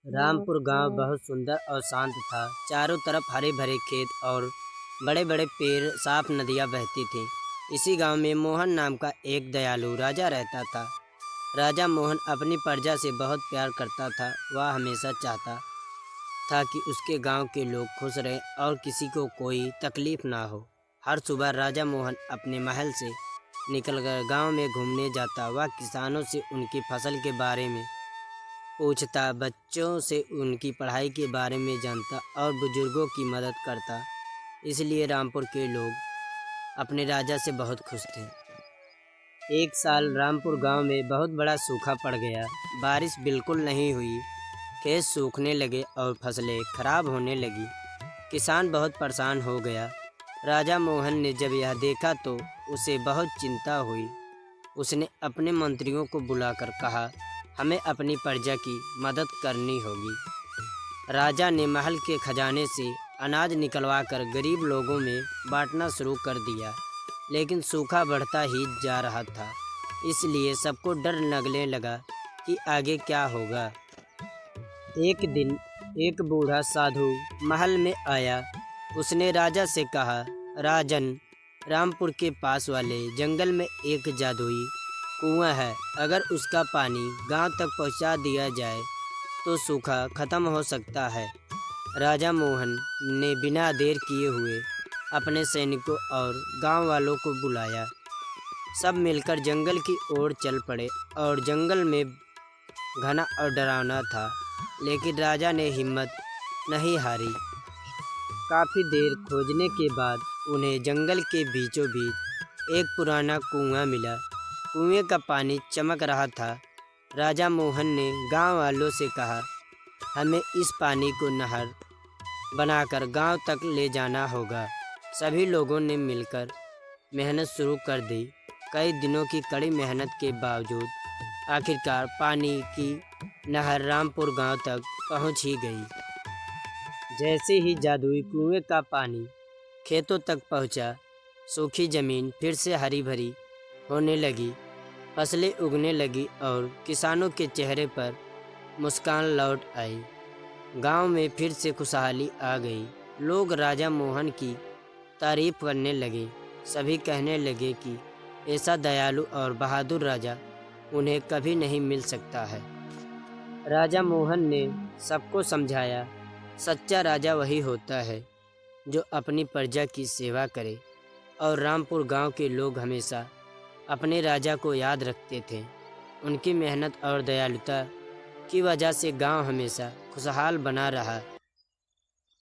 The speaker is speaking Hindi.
रामपुर गांव बहुत सुंदर और शांत था। चारों तरफ हरे भरे खेत और बड़े बड़े पेड़, साफ नदियां बहती थीं। इसी गांव में मोहन नाम का एक दयालु राजा रहता था। राजा मोहन अपनी प्रजा से बहुत प्यार करता था। वह हमेशा चाहता था कि उसके गांव के लोग खुश रहें और किसी को कोई तकलीफ ना हो। हर सुबह राजा मोहन अपने महल से निकलकर गांव में घूमने जाता। वह किसानों से उनकी फसल के बारे में पूछता, बच्चों से उनकी पढ़ाई के बारे में जानता और बुजुर्गों की मदद करता। इसलिए रामपुर के लोग अपने राजा से बहुत खुश थे। एक साल रामपुर गांव में बहुत बड़ा सूखा पड़ गया। बारिश बिल्कुल नहीं हुई। खेत सूखने लगे और फसलें खराब होने लगी। किसान बहुत परेशान हो गया। राजा मोहन ने जब यह देखा तो उसे बहुत चिंता हुई। उसने अपने मंत्रियों को बुलाकर कहा, हमें अपनी प्रजा की मदद करनी होगी। राजा ने महल के खजाने से अनाज निकलवाकर गरीब लोगों में बांटना शुरू कर दिया, लेकिन सूखा बढ़ता ही जा रहा था। इसलिए सबको डर लगने लगा कि आगे क्या होगा। एक दिन एक बूढ़ा साधु महल में आया। उसने राजा से कहा, राजन, रामपुर के पास वाले जंगल में एक जादुई कुआं है। अगर उसका पानी गांव तक पहुंचा दिया जाए तो सूखा खत्म हो सकता है। राजा मोहन ने बिना देर किए हुए अपने सैनिकों और गांव वालों को बुलाया। सब मिलकर जंगल की ओर चल पड़े और जंगल में घना और डरावना था, लेकिन राजा ने हिम्मत नहीं हारी। काफ़ी देर खोजने के बाद उन्हें जंगल के बीचों बीच एक पुराना कुआं मिला। कुएं का पानी चमक रहा था। राजा मोहन ने गांव वालों से कहा, हमें इस पानी को नहर बनाकर गांव तक ले जाना होगा। सभी लोगों ने मिलकर मेहनत शुरू कर दी। कई दिनों की कड़ी मेहनत के बावजूद आखिरकार पानी की नहर रामपुर गांव तक पहुंच ही गई। जैसे ही जादुई कुएं का पानी खेतों तक पहुंचा, सूखी जमीन फिर से हरी भरी होने लगी, फसलें उगने लगी और किसानों के चेहरे पर मुस्कान लौट आई। गांव में फिर से खुशहाली आ गई। लोग राजा मोहन की तारीफ करने लगे। सभी कहने लगे कि ऐसा दयालु और बहादुर राजा उन्हें कभी नहीं मिल सकता है। राजा मोहन ने सबको समझाया, सच्चा राजा वही होता है जो अपनी प्रजा की सेवा करे। और रामपुर गांव के लोग हमेशा अपने राजा को याद रखते थे। उनकी मेहनत और दयालुता की वजह से गांव हमेशा खुशहाल बना रहा।